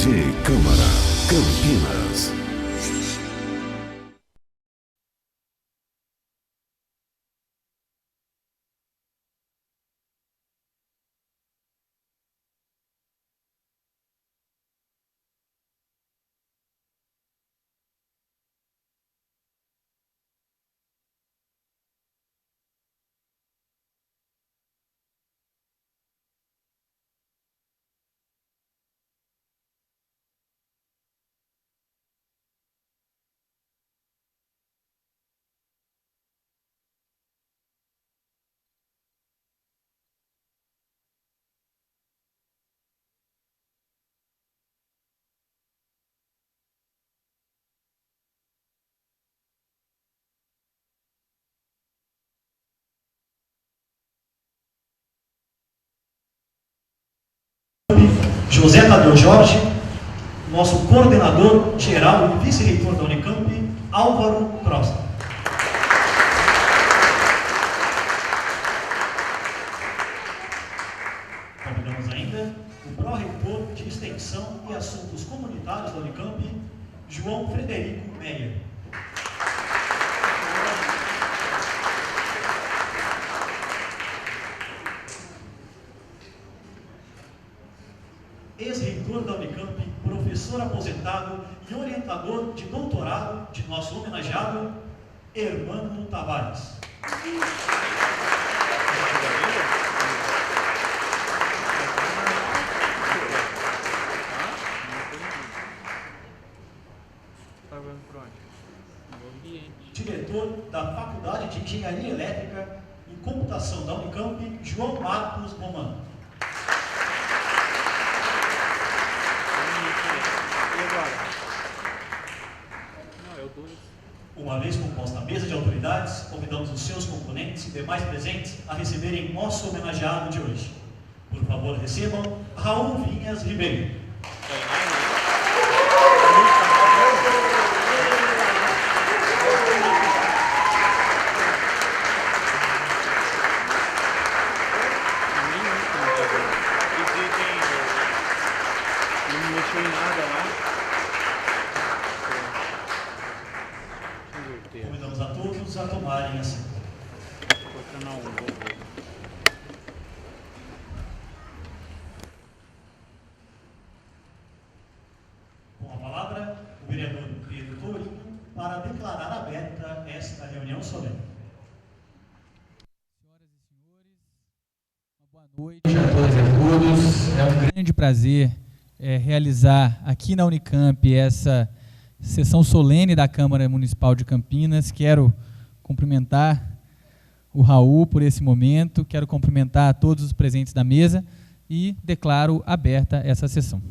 TV Câmara, Campinas. José Tadeu Jorge, nosso coordenador geral e vice-reitor da Unicamp, Álvaro Prosta. Convidamos ainda o pró-reitor de Extensão e Assuntos Comunitários da Unicamp, João Frederico Meyer. Ex-reitor da Unicamp, professor aposentado e orientador de doutorado de nosso homenageado, Hermano Tavares. Diretor da Faculdade de Engenharia Elétrica e Computação da Unicamp, João Marcos Romano. Uma vez composta a mesa de autoridades, convidamos os seus componentes e demais presentes a receberem nosso homenageado de hoje. Por favor, recebam Raul Vinhas Ribeiro. Convidamos a todos a tomarem assento. Com a palavra, o vereador Pedro Tourinho para declarar aberta esta reunião solene. Senhoras e senhores, uma boa noite a todas e a todos. É um grande prazer realizar aqui na Unicamp essa sessão solene da Câmara Municipal de Campinas. Quero cumprimentar o Raul por esse momento, quero cumprimentar todos os presentes da mesa e declaro aberta essa sessão.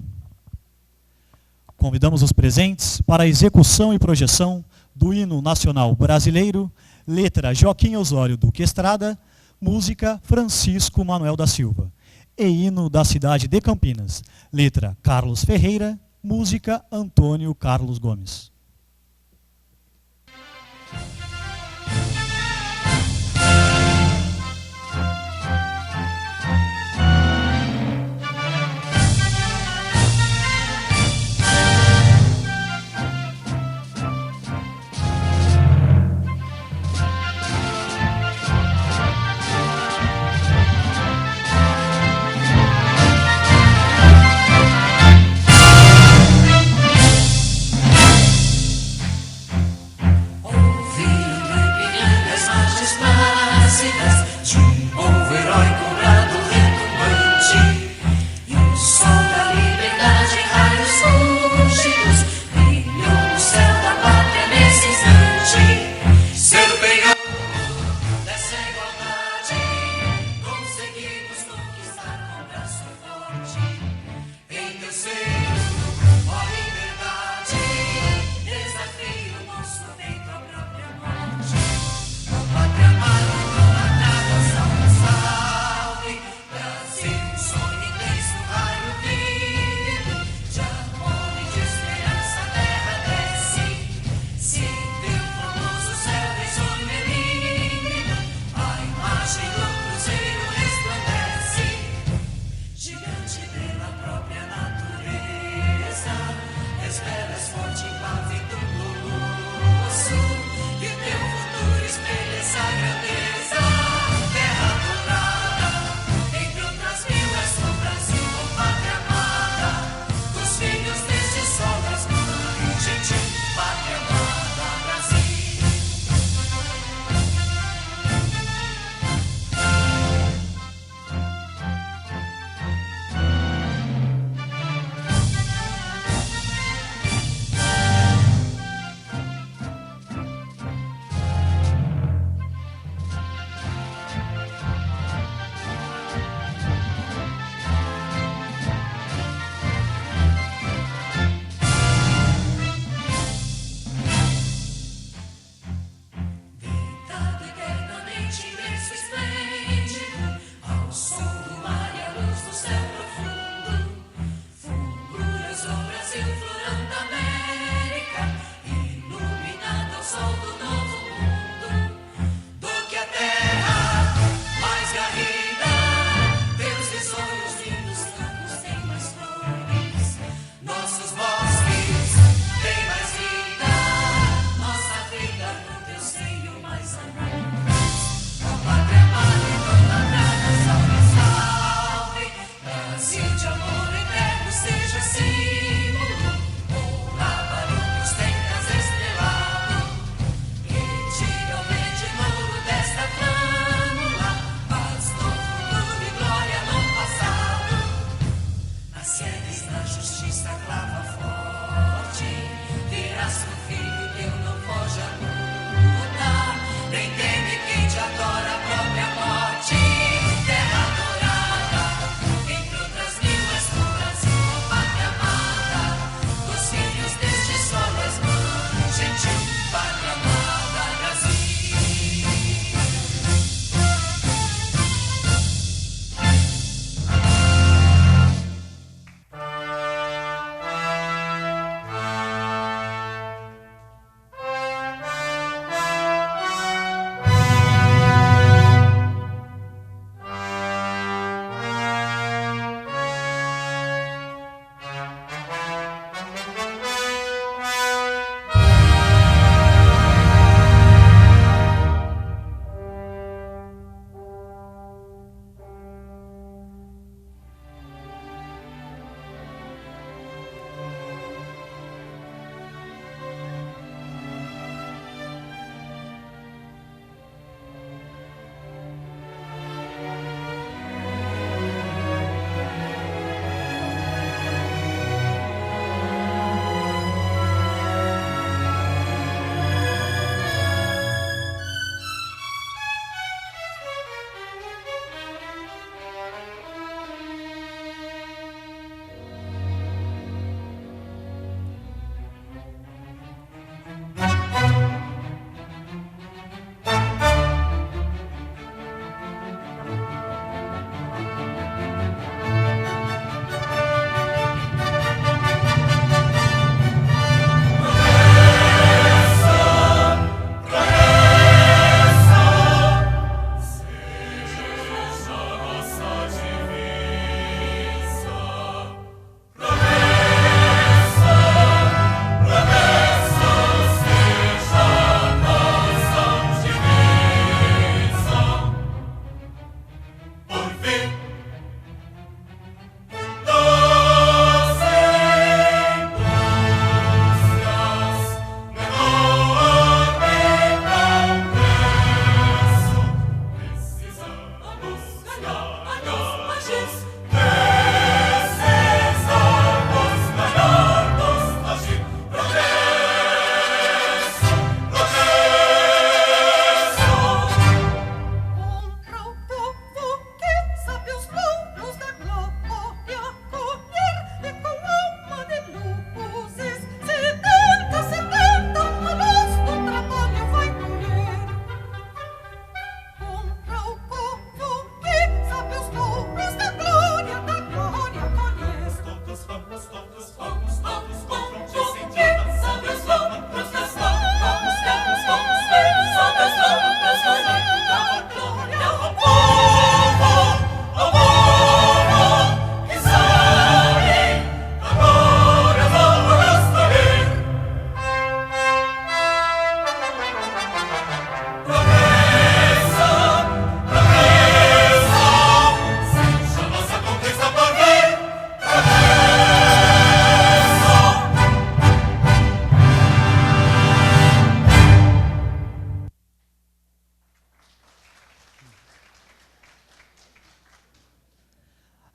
Convidamos os presentes para a execução e projeção do hino nacional brasileiro, letra Joaquim Osório Duque Estrada, música Francisco Manuel da Silva, e hino da cidade de Campinas, letra Carlos Ferreira, música Antônio Carlos Gomes. Gigante pela própria natureza.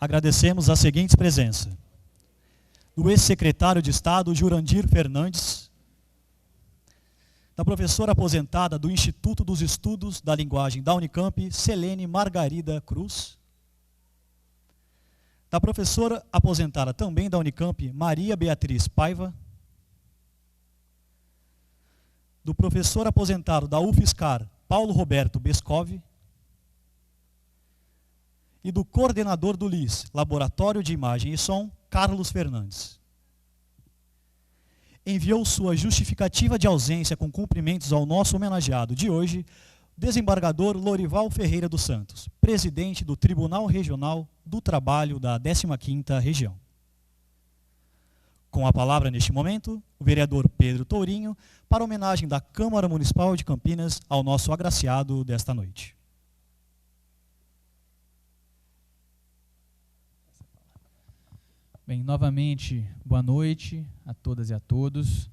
Agradecemos as seguintes presenças: do ex-secretário de Estado Jurandir Fernandes, da professora aposentada do Instituto dos Estudos da Linguagem da Unicamp, Selene Margarida Cruz, da professora aposentada também da Unicamp, Maria Beatriz Paiva, do professor aposentado da UFSCar, Paulo Roberto Bescov, e do coordenador do LIS, Laboratório de Imagem e Som, Carlos Fernandes. Enviou sua justificativa de ausência com cumprimentos ao nosso homenageado de hoje, desembargador Lorival Ferreira dos Santos, presidente do Tribunal Regional do Trabalho da 15ª Região. Com a palavra neste momento, o vereador Pedro Tourinho, para homenagem da Câmara Municipal de Campinas ao nosso agraciado desta noite. Bem, novamente, boa noite a todas e a todos.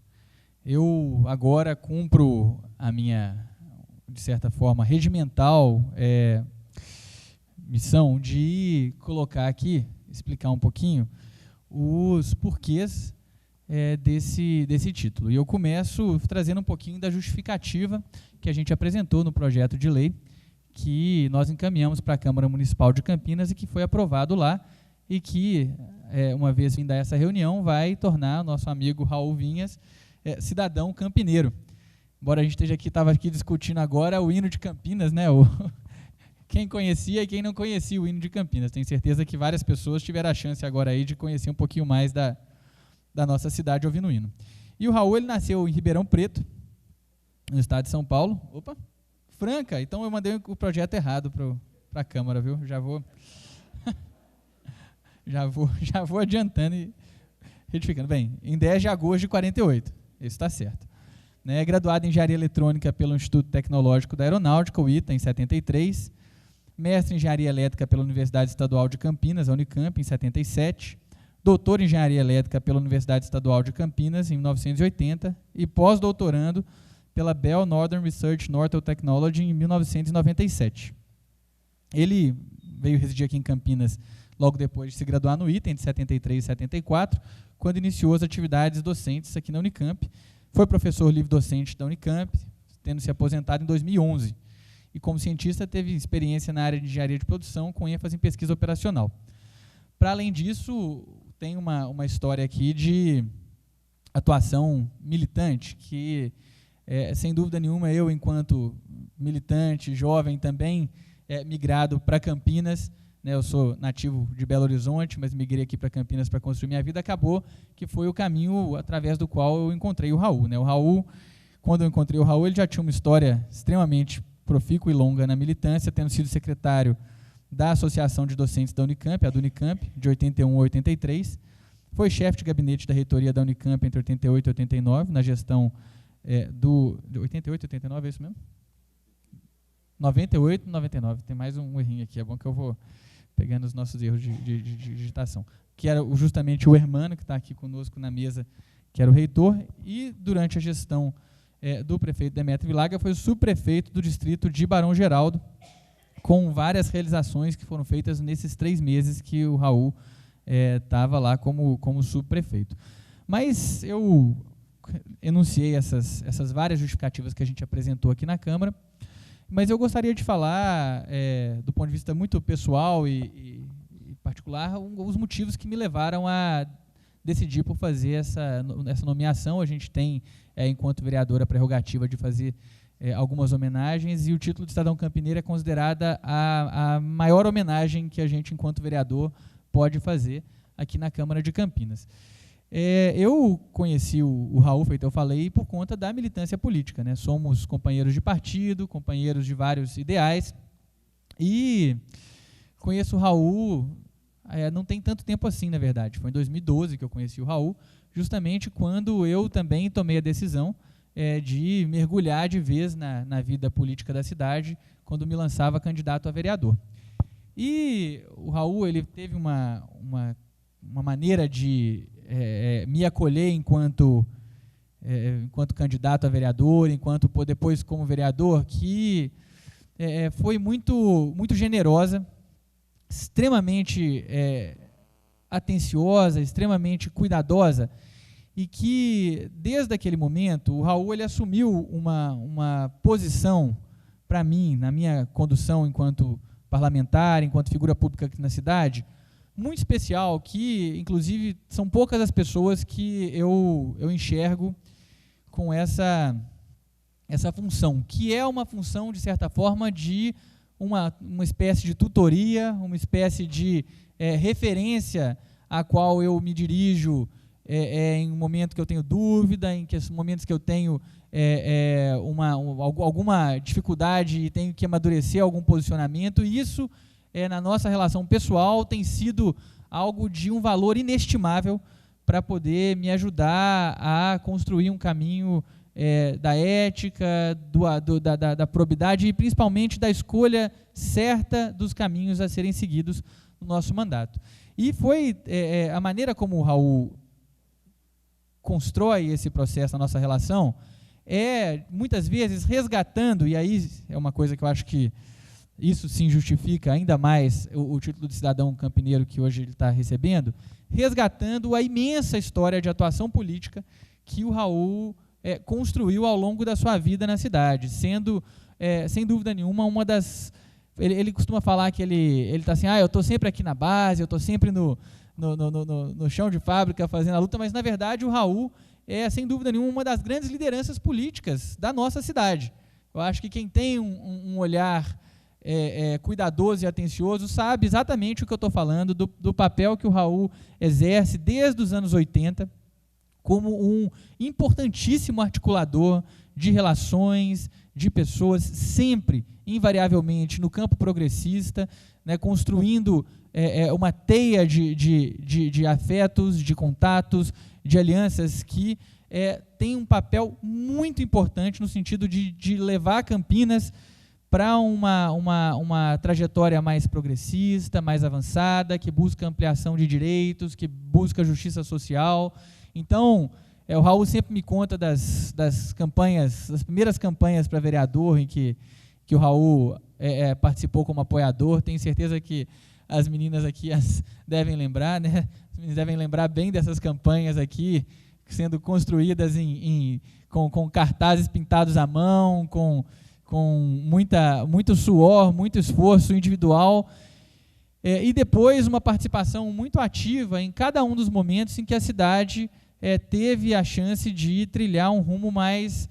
Eu agora cumpro a minha, de certa forma, regimental missão de colocar aqui, explicar um pouquinho os porquês desse título. E eu começo trazendo um pouquinho da justificativa que a gente apresentou no projeto de lei que nós encaminhamos para a Câmara Municipal de Campinas e que foi aprovado lá e que, uma vez vinda essa reunião, vai tornar o nosso amigo Raul Vinhas cidadão campineiro. Embora a gente estava aqui discutindo agora o hino de Campinas, né? Quem conhecia e quem não conhecia o hino de Campinas. Tenho certeza que várias pessoas tiveram a chance agora aí de conhecer um pouquinho mais da nossa cidade ouvindo o hino. E o Raul, ele nasceu em Ribeirão Preto, no estado de São Paulo. Opa, Franca. Então eu mandei o projeto errado para a Câmara, viu? Já vou adiantando e retificando. Bem, em 10 de agosto de 48, isso está certo. É graduado em Engenharia Eletrônica pelo Instituto Tecnológico da Aeronáutica, o ITA, em 73. Mestre em Engenharia Elétrica pela Universidade Estadual de Campinas, a Unicamp, em 77. Doutor em Engenharia Elétrica pela Universidade Estadual de Campinas, em 1980. E pós-doutorando pela Bell Northern Research Nortel Technology, em 1997. Ele veio residir aqui em Campinas logo depois de se graduar no ITA, entre 73 e 74, quando iniciou as atividades docentes aqui na Unicamp. Foi professor livre-docente da Unicamp, tendo se aposentado em 2011. E como cientista teve experiência na área de engenharia de produção, com ênfase em pesquisa operacional. Para além disso, tem uma história aqui de atuação militante, que, sem dúvida nenhuma, eu, enquanto militante, jovem, também migrado para Campinas, eu sou nativo de Belo Horizonte, mas migrei aqui para Campinas para construir minha vida, acabou que foi o caminho através do qual eu encontrei o Raul. O Raul, quando eu encontrei o Raul, ele já tinha uma história extremamente profícua e longa na militância, tendo sido secretário da Associação de Docentes da Unicamp, a do Unicamp, de 81 a 83. Foi chefe de gabinete da reitoria da Unicamp entre 88 e 89, na gestão de 88 e 89, é isso mesmo? 98 e 99, tem mais um errinho aqui, é bom que eu vou pegando os nossos erros de digitação, que era justamente o Hermano, que está aqui conosco na mesa, que era o reitor, e durante a gestão do prefeito Demetrio Vilaga, foi o subprefeito do distrito de Barão Geraldo, com várias realizações que foram feitas nesses 3 meses que o Raul estava lá como subprefeito. Mas eu enunciei essas várias justificativas que a gente apresentou aqui na Câmara, mas eu gostaria de falar, do ponto de vista muito pessoal e particular, os motivos que me levaram a decidir por fazer essa nomeação. A gente tem, enquanto vereador, a prerrogativa de fazer algumas homenagens, e o título de cidadão campineiro é considerada a maior homenagem que a gente, enquanto vereador, pode fazer aqui na Câmara de Campinas. Eu conheci o Raul, feito eu falei, por conta da militância política, né? Somos companheiros de partido, companheiros de vários ideais, e conheço o Raul, não tem tanto tempo assim, na verdade. Foi em 2012 que eu conheci o Raul, justamente quando eu também tomei a decisão de mergulhar de vez na vida política da cidade, quando me lançava candidato a vereador. E o Raul, ele teve uma maneira de me acolher enquanto candidato a vereador, depois como vereador, que foi muito, muito generosa, extremamente atenciosa, extremamente cuidadosa, e que, desde aquele momento, o Raul ele assumiu uma posição, para mim, na minha condução enquanto parlamentar, enquanto figura pública aqui na cidade, muito especial, que, inclusive, são poucas as pessoas que eu enxergo com essa função, que é uma função, de certa forma, de uma espécie de tutoria, uma espécie de referência a qual eu me dirijo em um momento que eu tenho dúvida, em momentos que eu tenho alguma dificuldade e tenho que amadurecer algum posicionamento, e isso, na nossa relação pessoal, tem sido algo de um valor inestimável para poder me ajudar a construir um caminho da ética, da probidade e principalmente da escolha certa dos caminhos a serem seguidos no nosso mandato. E foi a maneira como o Raul constrói esse processo na nossa relação, muitas vezes resgatando, e aí é uma coisa que eu acho que isso sim justifica ainda mais o título de cidadão campineiro que hoje ele está recebendo, resgatando a imensa história de atuação política que o Raul construiu ao longo da sua vida na cidade, sendo, sem dúvida nenhuma, uma das... Ele costuma falar que ele está assim, eu estou sempre aqui na base, eu estou sempre no chão de fábrica fazendo a luta, mas, na verdade, o Raul sem dúvida nenhuma, uma das grandes lideranças políticas da nossa cidade. Eu acho que quem tem um olhar cuidadoso e atencioso sabe exatamente o que eu estou falando, do papel que o Raul exerce desde os anos 80, como um importantíssimo articulador de relações, de pessoas, sempre, invariavelmente, no campo progressista, né, construindo uma teia de afetos, de contatos, de alianças que tem um papel muito importante no sentido de levar Campinas para uma trajetória mais progressista, mais avançada, que busca ampliação de direitos, que busca justiça social. Então, o Raul sempre me conta das campanhas, das primeiras campanhas para vereador em que o Raul participou como apoiador. Tenho certeza que as meninas aqui devem lembrar, né? As meninas devem lembrar bem dessas campanhas aqui, sendo construídas com cartazes pintados à mão, com muito suor, muito esforço individual, e depois uma participação muito ativa em cada um dos momentos em que a cidade teve a chance de trilhar um rumo mais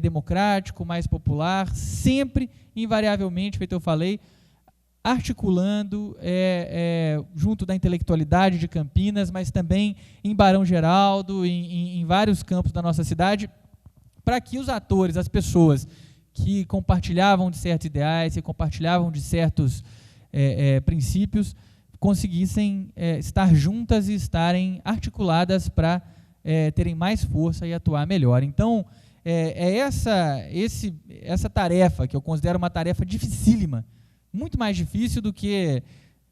democrático, mais popular, sempre, invariavelmente, feito eu falei, articulando junto da intelectualidade de Campinas, mas também em Barão Geraldo, em vários campos da nossa cidade, para que os atores, as pessoas que compartilhavam de certos ideais, que compartilhavam de certos princípios, conseguissem estar juntas e estarem articuladas para terem mais força e atuar melhor. Então, essa tarefa, que eu considero uma tarefa dificílima, muito mais difícil do que,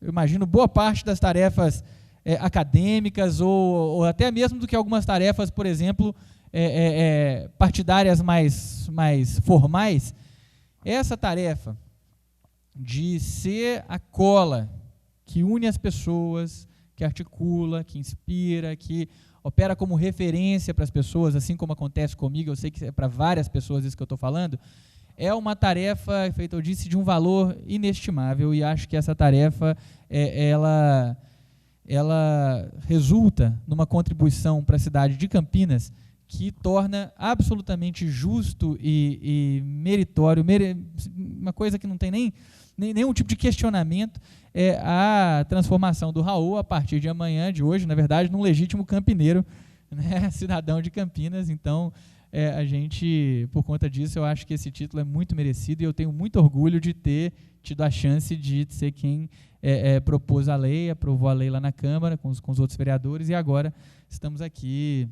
eu imagino, boa parte das tarefas acadêmicas ou até mesmo do que algumas tarefas, por exemplo, partidárias mais formais. Essa tarefa de ser a cola que une as pessoas, que articula, que inspira, que opera como referência para as pessoas, assim como acontece comigo, eu sei que é para várias pessoas isso que eu estou falando, é uma tarefa, feito eu disse, de um valor inestimável, e acho que essa tarefa, ela resulta numa contribuição para a cidade de Campinas que torna absolutamente justo e meritório, uma coisa que não tem nenhum tipo de questionamento, a transformação do Raul a partir de amanhã, de hoje, na verdade, num legítimo campineiro, né, cidadão de Campinas. Então, a gente, por conta disso, eu acho que esse título é muito merecido e eu tenho muito orgulho de ter tido a chance de ser quem propôs a lei, aprovou a lei lá na Câmara com os outros vereadores, e agora estamos aqui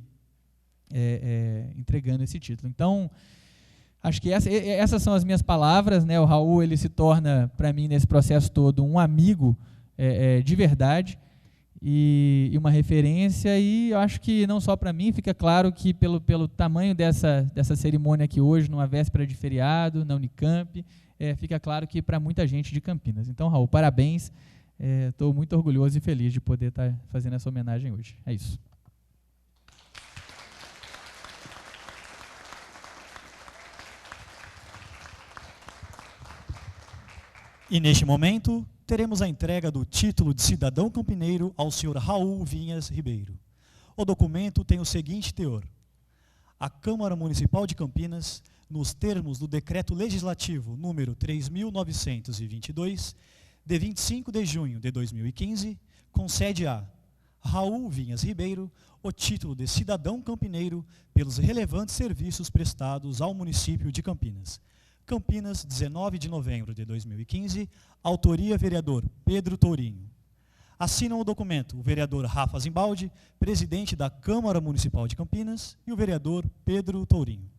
entregando esse título. Então, acho que essas são as minhas palavras, né? O Raul, ele se torna, para mim, nesse processo todo, um amigo de verdade e uma referência, e eu acho que não só para mim, fica claro que pelo tamanho dessa cerimônia aqui hoje, numa véspera de feriado, na Unicamp, fica claro que para muita gente de Campinas. Então, Raul, parabéns, Estou muito orgulhoso e feliz de poder estar fazendo essa homenagem hoje. É isso. E neste momento, teremos a entrega do título de cidadão campineiro ao senhor Raul Vinhas Ribeiro. O documento tem o seguinte teor: a Câmara Municipal de Campinas, nos termos do Decreto Legislativo número 3.922, de 25 de junho de 2015, concede a Raul Vinhas Ribeiro o título de cidadão campineiro pelos relevantes serviços prestados ao município de Campinas. Campinas, 19 de novembro de 2015, autoria vereador Pedro Tourinho. Assinam o documento o vereador Rafa Zimbaldi, presidente da Câmara Municipal de Campinas, e o vereador Pedro Tourinho.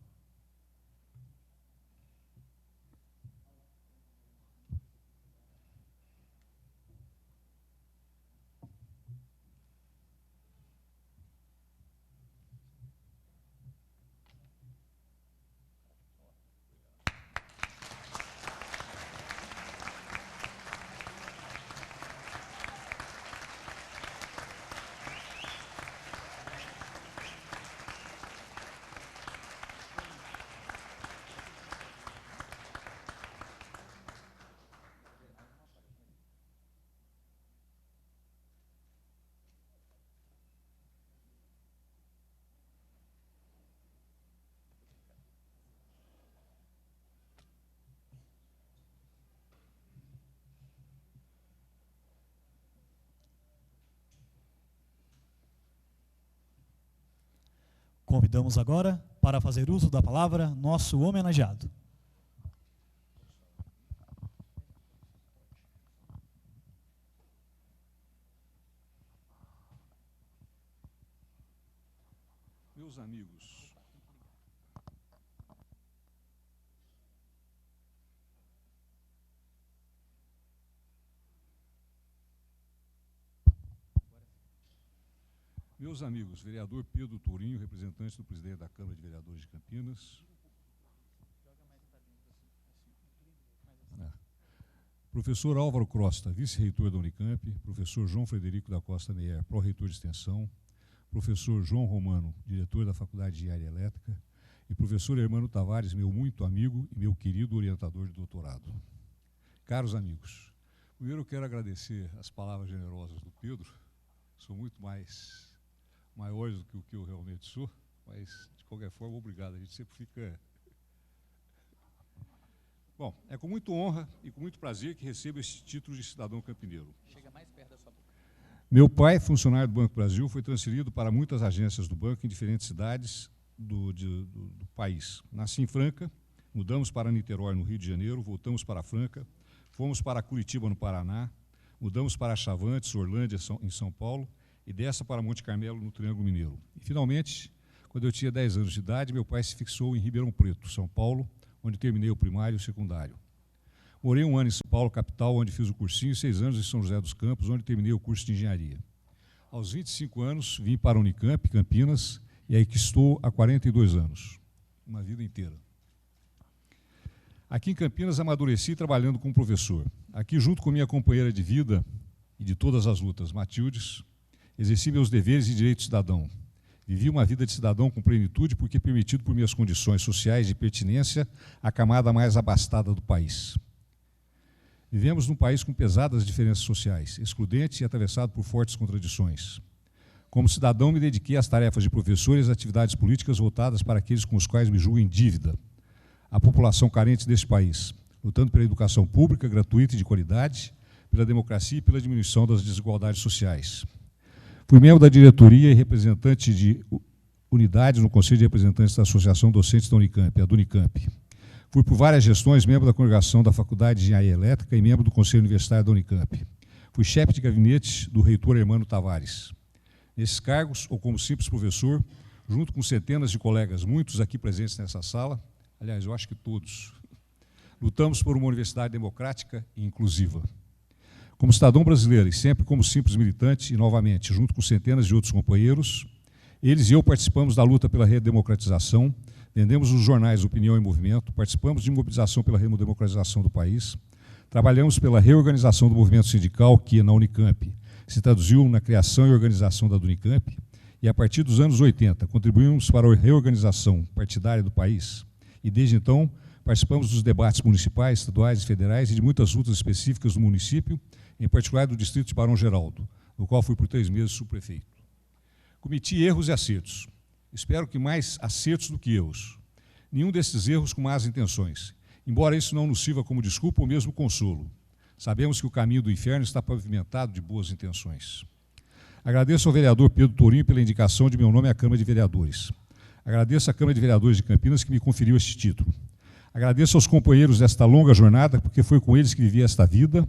Convidamos agora, para fazer uso da palavra, nosso homenageado. Meus amigos, vereador Pedro Tourinho, representante do presidente da Câmara de Vereadores de Campinas. Professor Álvaro Costa, vice-reitor da Unicamp, professor João Frederico da Costa Neyer, pró-reitor de extensão, professor João Romano, diretor da Faculdade de Engenharia Elétrica, e professor Hermano Tavares, meu muito amigo e meu querido orientador de doutorado. Caros amigos, primeiro eu quero agradecer as palavras generosas do Pedro. Sou muito maiores do que o que eu realmente sou, mas, de qualquer forma, obrigado. A gente sempre fica... Bom, é com muita honra e com muito prazer que recebo esse título de cidadão campineiro. Chega mais perto da sua boca. Meu pai, funcionário do Banco Brasil, foi transferido para muitas agências do banco em diferentes cidades do país. Nasci em Franca, mudamos para Niterói, no Rio de Janeiro, voltamos para Franca, fomos para Curitiba, no Paraná, mudamos para Chavantes, Orlândia, em São Paulo, e dessa para Monte Carmelo, no Triângulo Mineiro. E, finalmente, quando eu tinha 10 anos de idade, meu pai se fixou em Ribeirão Preto, São Paulo, onde terminei o primário e o secundário. Morei 1 ano em São Paulo, capital, onde fiz o cursinho, e 6 anos em São José dos Campos, onde terminei o curso de engenharia. Aos 25 anos, vim para a Unicamp, Campinas, e aí que estou há 42 anos, uma vida inteira. Aqui em Campinas, amadureci trabalhando como professor. Aqui, junto com minha companheira de vida e de todas as lutas, Matildes, exerci meus deveres e direitos de cidadão. Vivi uma vida de cidadão com plenitude porque permitido por minhas condições sociais de pertinência à camada mais abastada do país. Vivemos num país com pesadas diferenças sociais, excludente e atravessado por fortes contradições. Como cidadão, me dediquei às tarefas de professor e às atividades políticas voltadas para aqueles com os quais me julgo em dívida, a população carente deste país, lutando pela educação pública, gratuita e de qualidade, pela democracia e pela diminuição das desigualdades sociais. Fui membro da diretoria e representante de unidade no Conselho de Representantes da Associação Docentes da Unicamp, a Unicamp. Fui por várias gestões membro da congregação da Faculdade de Engenharia Elétrica e membro do Conselho Universitário da Unicamp. Fui chefe de gabinete do reitor Hermano Tavares. Nesses cargos, ou como simples professor, junto com centenas de colegas, muitos aqui presentes nessa sala, aliás, eu acho que todos, lutamos por uma universidade democrática e inclusiva. Como cidadão brasileiro e sempre como simples militante, e novamente, junto com centenas de outros companheiros, eles e eu participamos da luta pela redemocratização, vendemos os jornais Opinião e Movimento, participamos de mobilização pela redemocratização do país, Trabalhamos pela reorganização do movimento sindical que, na Unicamp, se traduziu na criação e organização da Unicamp, e a partir dos anos 80 contribuímos para a reorganização partidária do país, e desde então participamos dos debates municipais, estaduais e federais e de muitas lutas específicas do município, em particular do distrito de Barão Geraldo, no qual fui por 3 meses subprefeito. Cometi erros e acertos. Espero que mais acertos do que erros. Nenhum desses erros com más intenções, embora isso não nos sirva como desculpa ou mesmo consolo. Sabemos que o caminho do inferno está pavimentado de boas intenções. Agradeço ao vereador Pedro Tourinho pela indicação de meu nome à Câmara de Vereadores. Agradeço à Câmara de Vereadores de Campinas que me conferiu este título. Agradeço aos companheiros desta longa jornada, porque foi com eles que vivi esta vida,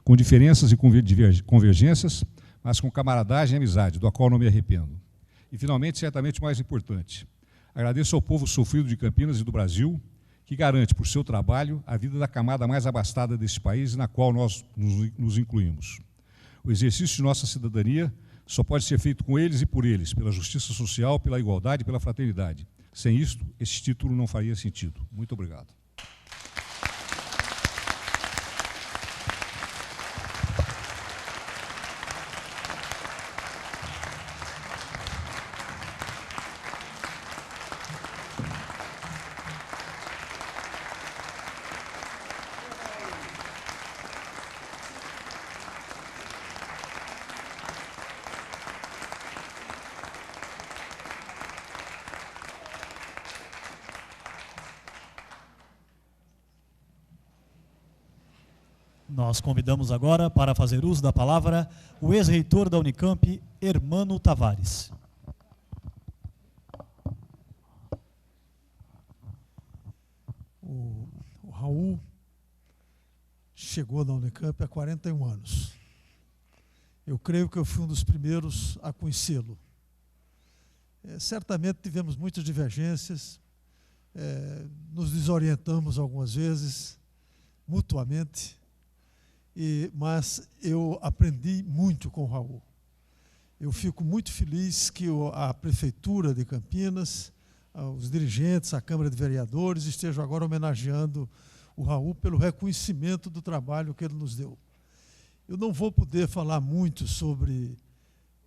com diferenças e convergências, mas com camaradagem e amizade, do qual não me arrependo. E, finalmente, certamente o mais importante, agradeço ao povo sofrido de Campinas e do Brasil, que garante, por seu trabalho, a vida da camada mais abastada deste país e na qual nós nos incluímos. O exercício de nossa cidadania só pode ser feito com eles e por eles, pela justiça social, pela igualdade e pela fraternidade. Sem isto, esse título não faria sentido. Muito obrigado. Nós convidamos agora para fazer uso da palavra o ex-reitor da Unicamp, Hermano Tavares. O Raul chegou na Unicamp há 41 anos. Eu creio que eu fui um dos primeiros a conhecê-lo. Certamente tivemos muitas divergências, nos desorientamos algumas vezes, mutuamente, mas eu aprendi muito com o Raul. Eu fico muito feliz que a Prefeitura de Campinas, os dirigentes, a Câmara de Vereadores estejam agora homenageando o Raul pelo reconhecimento do trabalho que ele nos deu. Eu não vou poder falar muito sobre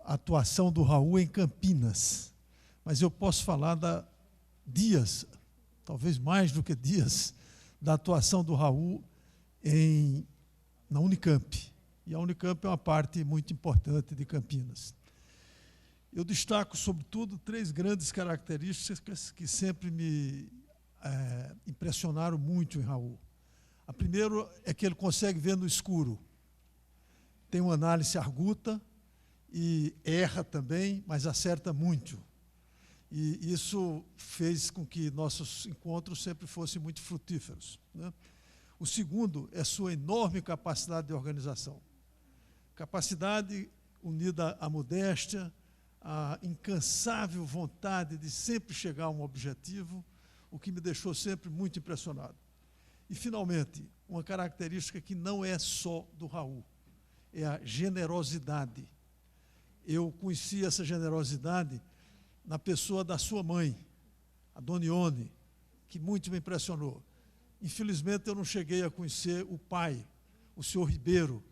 a atuação do Raul em Campinas, mas eu posso falar dias, talvez mais do que dias, da atuação do Raul na Unicamp. E a Unicamp é uma parte muito importante de Campinas. Eu destaco, sobretudo, 3 grandes características que sempre me impressionaram muito em Raul. A primeira é que ele consegue ver no escuro. Tem uma análise arguta e erra também, mas acerta muito. E isso fez com que nossos encontros sempre fossem muito frutíferos, né? O segundo é sua enorme capacidade de organização. Capacidade unida à modéstia, à incansável vontade de sempre chegar a um objetivo, o que me deixou sempre muito impressionado. E, finalmente, uma característica que não é só do Raul, é a generosidade. Eu conheci essa generosidade na pessoa da sua mãe, a Dona Ione, que muito me impressionou. Infelizmente, eu não cheguei a conhecer o pai, o senhor Ribeiro,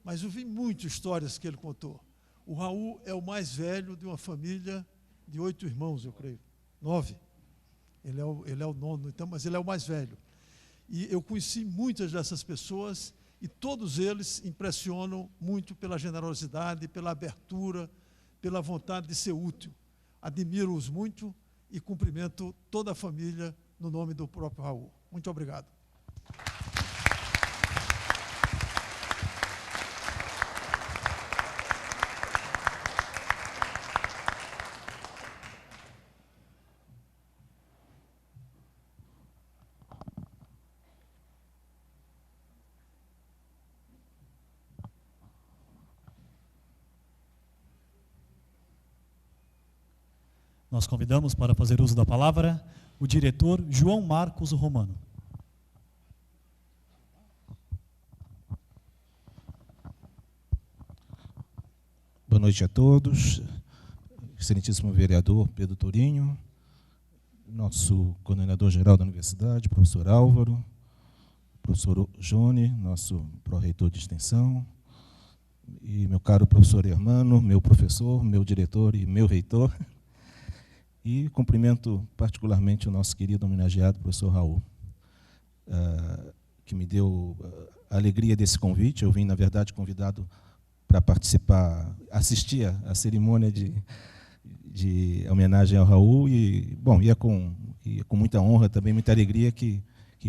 mas eu vi muitas histórias que ele contou. O Raul é o mais velho de uma família de 8 irmãos, eu creio. 9. Ele é o 9º, então, mas ele é o mais velho. E eu conheci muitas dessas pessoas e todos eles impressionam muito pela generosidade, pela abertura, pela vontade de ser útil. Admiro-os muito e cumprimento toda a família no nome do próprio Raul. Muito obrigado. Nós convidamos para fazer uso da palavra o diretor João Marcos Romano. Boa noite a todos. Excelentíssimo vereador Pedro Tourinho, nosso coordenador geral da universidade, professor Álvaro, professor Jone, nosso pró-reitor de extensão, e meu caro professor Hermano, meu professor, meu diretor e meu reitor. E cumprimento particularmente o nosso querido homenageado, professor Raul, que me deu a alegria desse convite. Eu vim, na verdade, convidado para participar, assistir à cerimônia de homenagem ao Raul, e, bom, ia com muita honra também, muita alegria que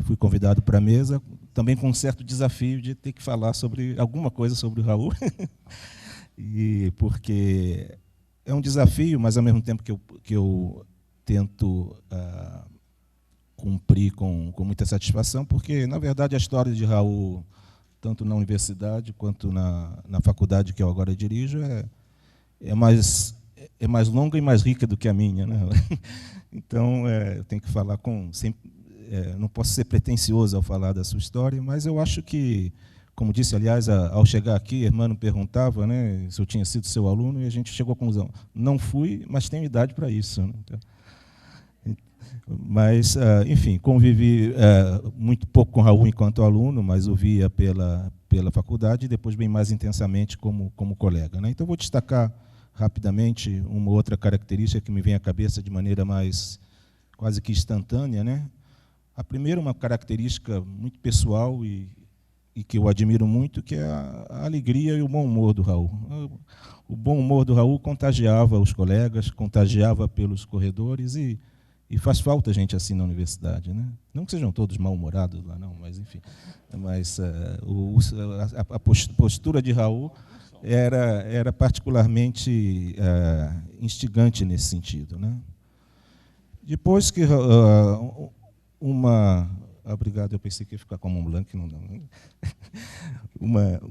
fui convidado para a mesa, também com um certo desafio de ter que falar sobre alguma coisa sobre o Raul, e porque é um desafio, mas ao mesmo tempo que eu tento cumprir com muita satisfação, porque, na verdade, a história de Raul, tanto na universidade quanto na faculdade que eu agora dirijo, é mais longa e mais rica do que a minha, né? Então, eu tenho que falar não posso ser pretensioso ao falar da sua história, mas eu acho que, como disse, aliás, ao chegar aqui, Hermano perguntava, né, se eu tinha sido seu aluno, e a gente chegou à conclusão: não fui, mas tenho idade para isso, né? Mas, enfim, convivi muito pouco com Raul enquanto aluno, mas o via pela faculdade e depois bem mais intensamente como colega, né? Então, vou destacar rapidamente uma outra característica que me vem à cabeça de maneira mais quase que instantânea, né? A primeira, uma característica muito pessoal e que eu admiro muito, que é a alegria e o bom humor do Raul. O bom humor do Raul contagiava os colegas, contagiava pelos corredores, e faz falta gente assim na universidade, né? Não que sejam todos mal-humorados lá, não, mas enfim. Mas a postura de Raul era particularmente instigante nesse sentido, né? Depois que obrigado, eu pensei que ia ficar com a Mont Blanc, não.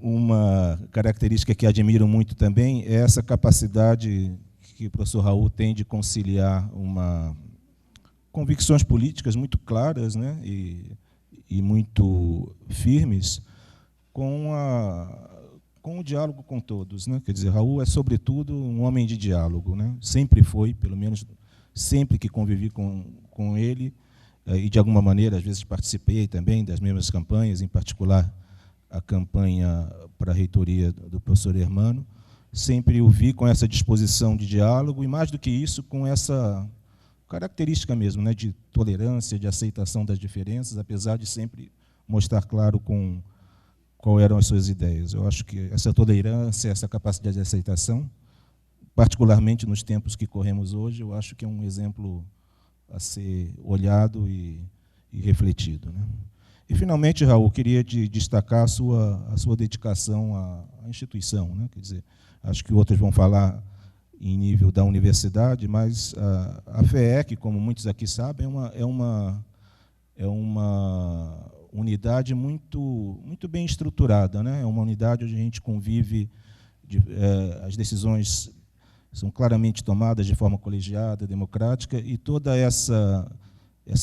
Uma característica que admiro muito também é essa capacidade que o professor Raul tem de conciliar convicções políticas muito claras, né, e muito firmes com o diálogo com todos, né? Quer dizer, Raul é, sobretudo, um homem de diálogo, né? Sempre foi, pelo menos sempre que convivi com ele, e de alguma maneira, às vezes, participei também das mesmas campanhas, em particular a campanha para a reitoria do professor Hermano, sempre o vi com essa disposição de diálogo, e mais do que isso, com essa característica mesmo, né, de tolerância, de aceitação das diferenças, apesar de sempre mostrar claro qual eram as suas ideias. Eu acho que essa tolerância, essa capacidade de aceitação, particularmente nos tempos que corremos hoje, eu acho que é um exemplo a ser olhado e refletido, né? E, finalmente, Raul, queria destacar a sua dedicação à instituição, né? Quer dizer, acho que outros vão falar em nível da universidade, mas a FEEC, como muitos aqui sabem, é uma unidade muito bem estruturada, né? É uma unidade onde a gente convive, as decisões são claramente tomadas de forma colegiada, democrática, e toda essa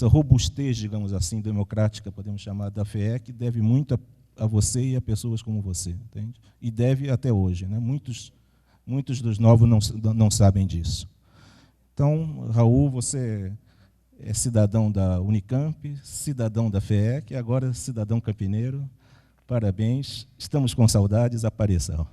robustez, digamos assim, democrática, podemos chamar, da FEEC, deve muito a você e a pessoas como você, entende? E deve até hoje, né? Muitos dos novos não sabem disso. Então, Raul, você é cidadão da Unicamp, cidadão da FEEC, e agora cidadão campineiro. Parabéns, estamos com saudades, apareça.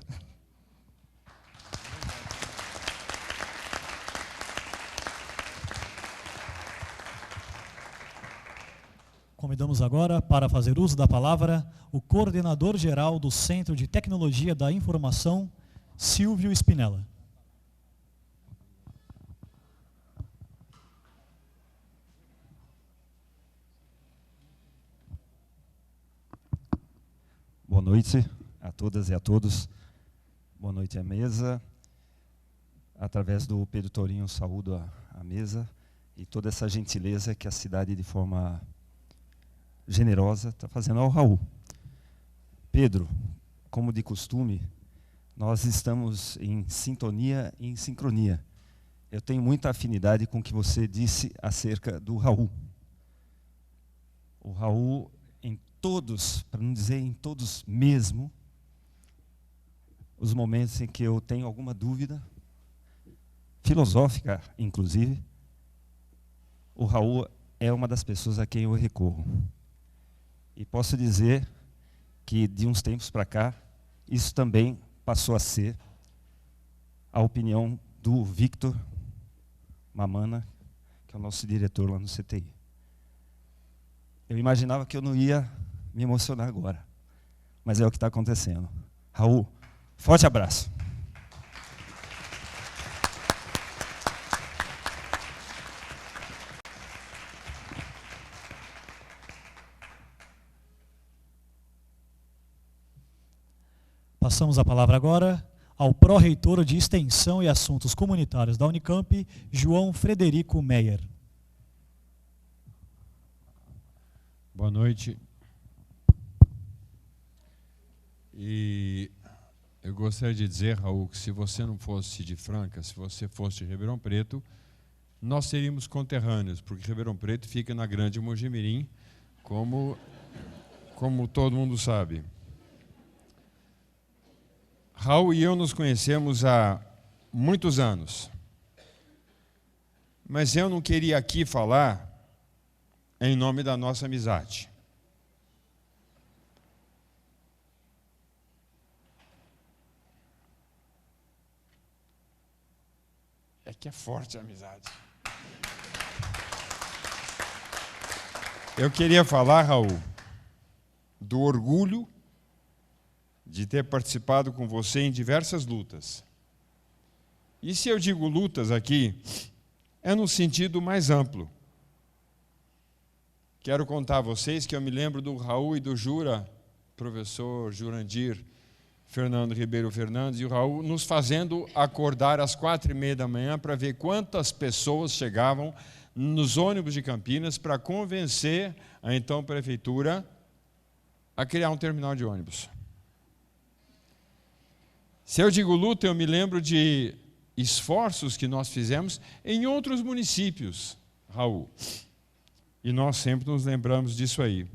Convidamos agora para fazer uso da palavra o coordenador-geral do Centro de Tecnologia da Informação, Silvio Spinella. Boa noite a todas e a todos. Boa noite à mesa. Através do Pedro Torinho, saúdo a mesa e toda essa gentileza que a cidade, de forma generosa, está fazendo ao Raul. Pedro, como de costume, nós estamos em sintonia e em sincronia. Eu tenho muita afinidade com o que você disse acerca do Raul. O Raul, em todos, para não dizer em todos mesmo, os momentos em que eu tenho alguma dúvida, filosófica inclusive, o Raul é uma das pessoas a quem eu recorro. E posso dizer que, de uns tempos para cá, isso também passou a ser a opinião do Victor Mamana, que é o nosso diretor lá no CTI. Eu imaginava que eu não ia me emocionar agora, mas é o que está acontecendo. Raul, forte abraço. Passamos a palavra agora ao pró-reitor de Extensão e Assuntos Comunitários da Unicamp, João Frederico Meyer. Boa noite. E eu gostaria de dizer, Raul, que se você não fosse de Franca, se você fosse de Ribeirão Preto, nós seríamos conterrâneos, porque Ribeirão Preto fica na Grande Mojimirim, como todo mundo sabe. Raul e eu nos conhecemos há muitos anos, mas eu não queria aqui falar em nome da nossa amizade. É que é forte a amizade. Eu queria falar, Raul, do orgulho de ter participado com você em diversas lutas. E se eu digo lutas aqui, é no sentido mais amplo. Quero contar a vocês que eu me lembro do Raul e do Jura, professor Jurandir Fernando Ribeiro Fernandes, e o Raul nos fazendo acordar às 4h30 da manhã para ver quantas pessoas chegavam nos ônibus de Campinas para convencer a então prefeitura a criar um terminal de ônibus. Se eu digo luta, eu me lembro de esforços que nós fizemos em outros municípios, Raul. E nós sempre nos lembramos disso aí.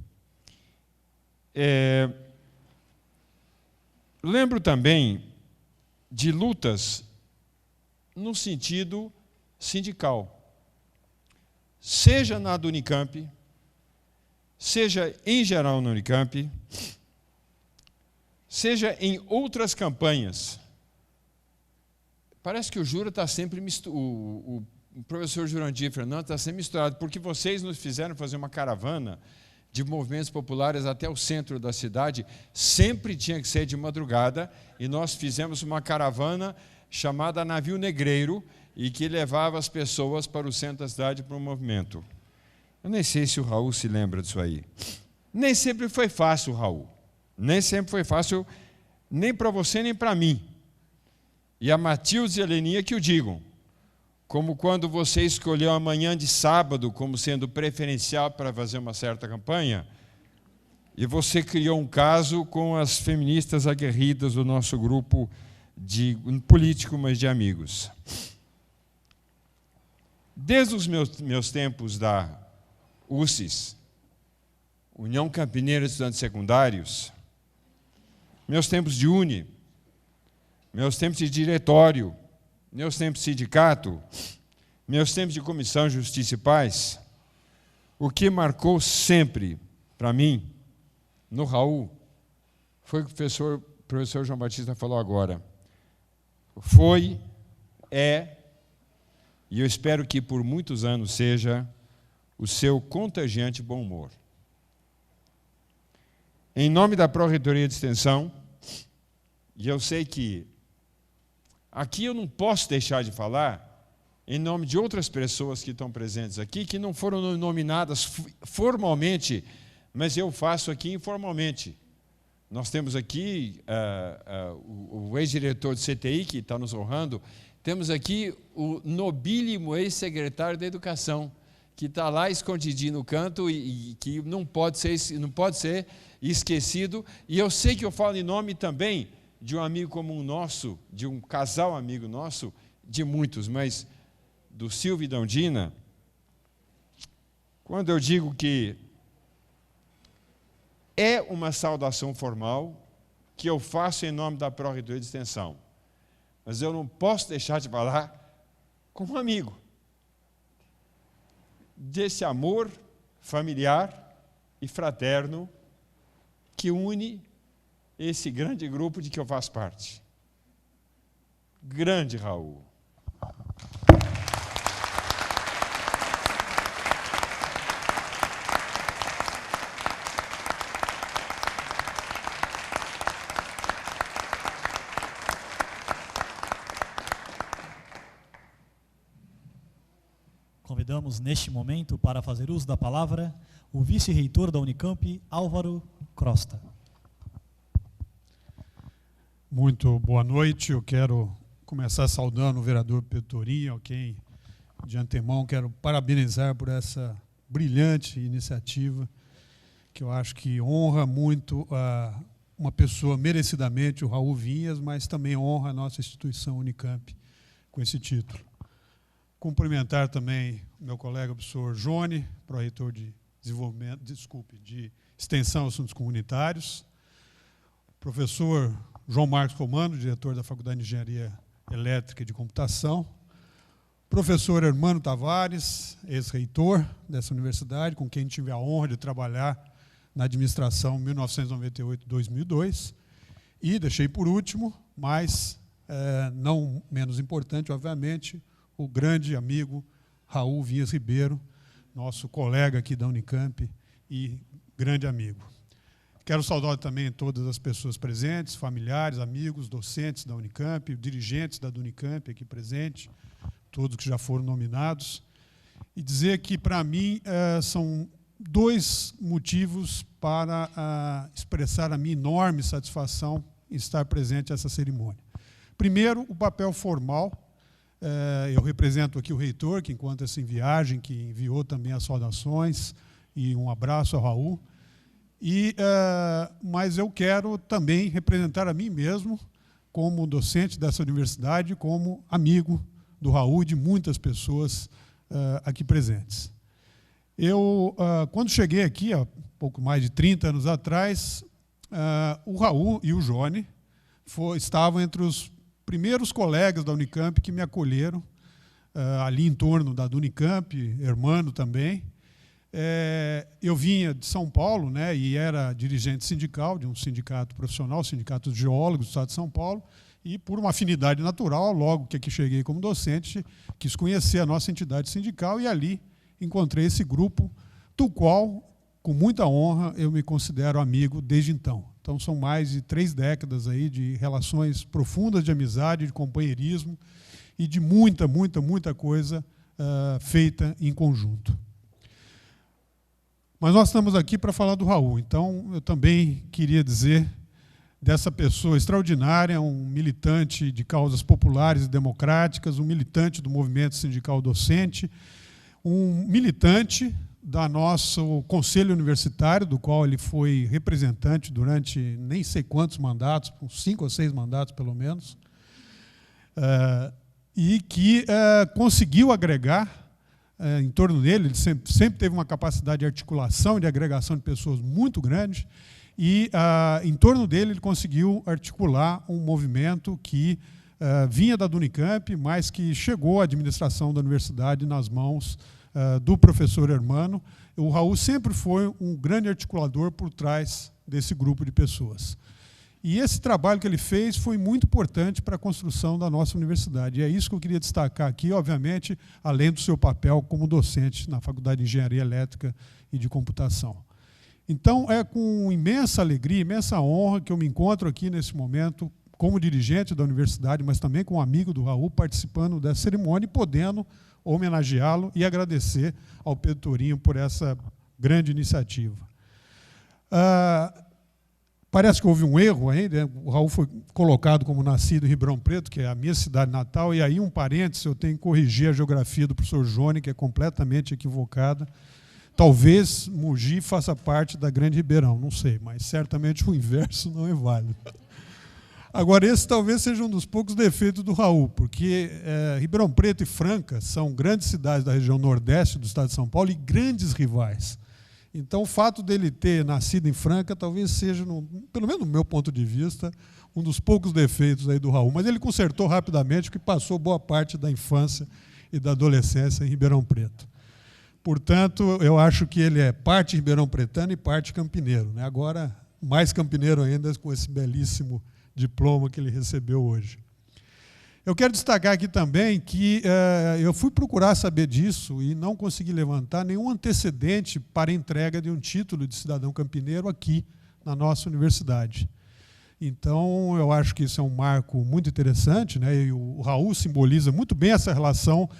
Lembro também de lutas no sentido sindical. Seja na do Unicamp, seja em geral na Unicamp, seja em outras campanhas. Parece que o Jura está sempre o professor Jurandir Fernandes está sempre misturado, porque vocês nos fizeram fazer uma caravana de movimentos populares até o centro da cidade, sempre tinha que ser de madrugada, e nós fizemos uma caravana chamada Navio Negreiro, e que levava as pessoas para o centro da cidade para o movimento. Eu nem sei se o Raul se lembra disso aí. Nem sempre foi fácil, Raul. Nem sempre foi fácil, nem para você, nem para mim. E a Matilde e a Leninha que o digam. Como quando você escolheu a manhã de sábado como sendo preferencial para fazer uma certa campanha, e você criou um caso com as feministas aguerridas do nosso grupo de político, mas de amigos. Desde os meus tempos da UCES, União Campineira de Estudantes Secundários, meus tempos de Uni, meus tempos de diretório, meus tempos de sindicato, meus tempos de comissão de Justiça e Paz, o que marcou sempre para mim, no Raul, foi o que o professor João Batista falou agora. Foi, é, e eu espero que por muitos anos seja, o seu contagiante bom humor. Em nome da Pró-Reitoria de Extensão, e eu sei que aqui eu não posso deixar de falar em nome de outras pessoas que estão presentes aqui, que não foram nominadas formalmente, mas eu faço aqui informalmente. Nós temos aqui o ex-diretor do CTI, que está nos honrando, temos aqui o nobilíssimo ex-secretário da Educação, que está lá escondidinho no canto e que não pode ser esquecido. E eu sei que eu falo em nome também de um amigo comum nosso, de um casal amigo nosso, de muitos, mas do Silvio e da Undina. Quando eu digo que é uma saudação formal que eu faço em nome da Pró-Reitoria de Extensão, mas eu não posso deixar de falar como um amigo desse amor familiar e fraterno que une esse grande grupo de que eu faço parte. Grande Raul. Convidamos neste momento para fazer uso da palavra o vice-reitor da Unicamp, Álvaro Crosta. Muito boa noite. Eu quero começar saudando o vereador Pedro Torinho, a quem de antemão quero parabenizar por essa brilhante iniciativa, que eu acho que honra muito uma pessoa merecidamente, o Raul Vinhas, mas também honra a nossa instituição Unicamp com esse título. Cumprimentar também o meu colega, o professor Jone, pró-reitor de desenvolvimento, de extensão e assuntos comunitários, professor João Marcos Romano, diretor da Faculdade de Engenharia Elétrica e de Computação, professor Hermano Tavares, ex-reitor dessa universidade, com quem tive a honra de trabalhar na administração 1998-2002, e deixei por último, mas não menos importante, obviamente, o grande amigo Raul Vinhas Ribeiro, nosso colega aqui da Unicamp e grande amigo. Quero saudar também todas as pessoas presentes, familiares, amigos, docentes da Unicamp, dirigentes da Unicamp aqui presentes, todos que já foram nominados, e dizer que, para mim, são dois motivos para expressar a minha enorme satisfação em estar presente nessa cerimônia. Primeiro, o papel formal. Eu represento aqui o reitor, que encontra-se em viagem, que enviou também as saudações, e um abraço ao Raul. Mas eu quero também representar a mim mesmo, como docente dessa universidade, como amigo do Raul e de muitas pessoas aqui presentes. Eu, quando cheguei aqui, há pouco mais de 30 anos atrás, o Raul e o Jone estavam entre os primeiros colegas da Unicamp que me acolheram, ali em torno da Unicamp, Hermano também. Eu vinha de São Paulo, né, e era dirigente sindical de um sindicato profissional, o Sindicato dos Geólogos do Estado de São Paulo, e por uma afinidade natural, logo que aqui cheguei como docente, quis conhecer a nossa entidade sindical e ali encontrei esse grupo, do qual, com muita honra, eu me considero amigo desde então. Então, são mais de 3 décadas aí de relações profundas de amizade, de companheirismo e de muita, muita, muita coisa feita em conjunto. Mas nós estamos aqui para falar do Raul. Então, eu também queria dizer dessa pessoa extraordinária, um militante de causas populares e democráticas, um militante do movimento sindical docente, um militante da nosso conselho universitário, do qual ele foi representante durante nem sei quantos mandatos, 5 ou 6 mandatos pelo menos, e que conseguiu agregar em torno dele, ele sempre teve uma capacidade de articulação e de agregação de pessoas muito grande, e em torno dele ele conseguiu articular um movimento que vinha da Unicamp, mas que chegou à administração da universidade nas mãos do professor Hermano. O Raul sempre foi um grande articulador por trás desse grupo de pessoas. E esse trabalho que ele fez foi muito importante para a construção da nossa universidade. E é isso que eu queria destacar aqui, obviamente, além do seu papel como docente na Faculdade de Engenharia Elétrica e de Computação. Então, é com imensa alegria, imensa honra que eu me encontro aqui nesse momento como dirigente da universidade, mas também como amigo do Raul, participando dessa cerimônia e podendo homenageá-lo e agradecer ao Pedro Torinho por essa grande iniciativa. Parece que houve um erro aí, né? O Raul foi colocado como nascido em Ribeirão Preto, que é a minha cidade natal, e aí um parênteses, eu tenho que corrigir a geografia do professor Jone, que é completamente equivocada. Talvez Mogi faça parte da Grande Ribeirão, não sei, mas certamente o inverso não é válido. Agora, esse talvez seja um dos poucos defeitos do Raul, porque Ribeirão Preto e Franca são grandes cidades da região nordeste do estado de São Paulo e grandes rivais. Então, o fato dele ter nascido em Franca talvez seja, pelo menos do meu ponto de vista, um dos poucos defeitos aí do Raul. Mas ele consertou rapidamente, porque passou boa parte da infância e da adolescência em Ribeirão Preto. Portanto, eu acho que ele é parte ribeirão-pretano e parte campineiro, né? Agora, mais campineiro ainda com esse belíssimo diploma que ele recebeu hoje. Eu quero destacar aqui também que eu fui procurar saber disso e não consegui levantar nenhum antecedente para a entrega de um título de cidadão campineiro aqui na nossa universidade. Então, eu acho que isso é um marco muito interessante, né? E o Raul simboliza muito bem essa relação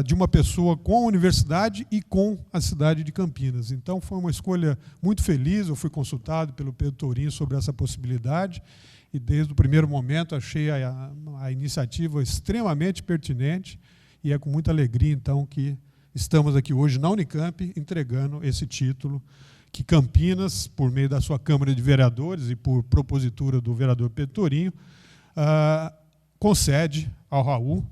de uma pessoa com a universidade e com a cidade de Campinas. Então, foi uma escolha muito feliz. Eu fui consultado pelo Pedro Tourinho sobre essa possibilidade e, desde o primeiro momento, achei a iniciativa extremamente pertinente e é com muita alegria, então, que estamos aqui hoje na Unicamp entregando esse título que Campinas, por meio da sua Câmara de Vereadores e por propositura do vereador Pedro Tourinho, concede ao Raul.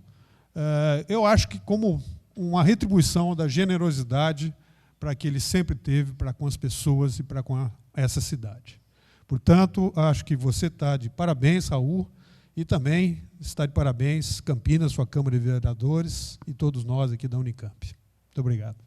Eu acho que como uma retribuição da generosidade para que ele sempre teve para com as pessoas e para com essa cidade. Portanto, acho que você está de parabéns, Raul, e também está de parabéns Campinas, sua Câmara de Vereadores e todos nós aqui da Unicamp. Muito obrigado.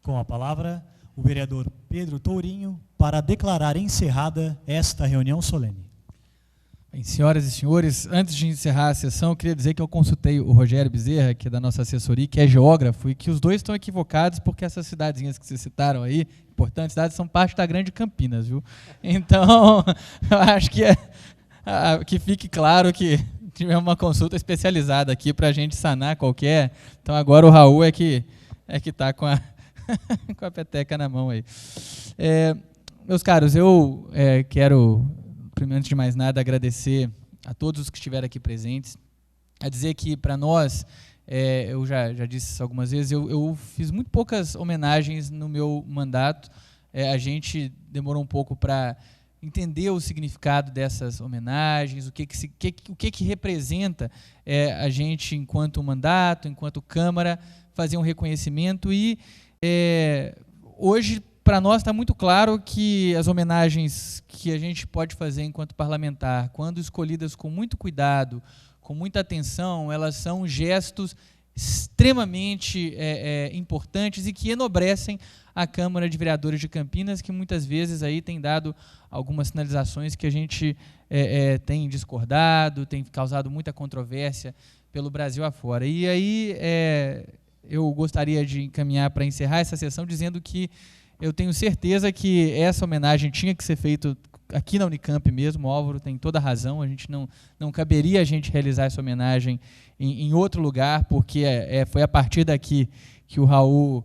Com a palavra, o vereador Pedro Tourinho, para declarar encerrada esta reunião solene. Bem, senhoras e senhores, antes de encerrar a sessão, eu queria dizer que eu consultei o Rogério Bezerra, que é da nossa assessoria, que é geógrafo, e que os dois estão equivocados, porque essas cidadezinhas que vocês citaram aí, importantes cidades, são parte da Grande Campinas, viu? Então, eu acho que que fique claro que tivemos uma consulta especializada aqui para a gente sanar qualquer. Então, agora o Raul é que está com a com a peteca na mão aí. Meus caros, eu quero, antes de mais nada, agradecer a todos os que estiveram aqui presentes, a dizer que, para nós, eu já disse isso algumas vezes, eu fiz muito poucas homenagens no meu mandato. A gente demorou um pouco para entender o significado dessas homenagens, o que representa a gente, enquanto mandato, enquanto Câmara, fazer um reconhecimento. E hoje, para nós, está muito claro que as homenagens que a gente pode fazer enquanto parlamentar, quando escolhidas com muito cuidado, com muita atenção, elas são gestos extremamente importantes e que enobrecem a Câmara de Vereadores de Campinas, que muitas vezes aí tem dado algumas sinalizações que a gente tem discordado, tem causado muita controvérsia pelo Brasil afora. E aí eu gostaria de encaminhar para encerrar essa sessão dizendo que eu tenho certeza que essa homenagem tinha que ser feita aqui na Unicamp mesmo. O Álvaro tem toda a razão, a gente não caberia a gente realizar essa homenagem em outro lugar, porque foi a partir daqui que o Raul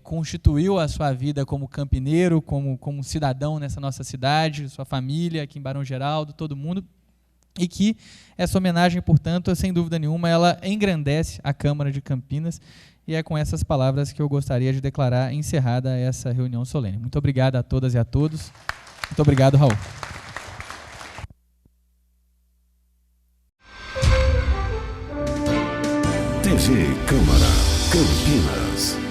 constituiu a sua vida como campineiro, como cidadão nessa nossa cidade, sua família aqui em Barão Geraldo, todo mundo, e que essa homenagem, portanto, sem dúvida nenhuma, ela engrandece a Câmara de Campinas, e é com essas palavras que eu gostaria de declarar encerrada essa reunião solene. Muito obrigado a todas e a todos. Muito obrigado, Raul. TV Câmara Campinas.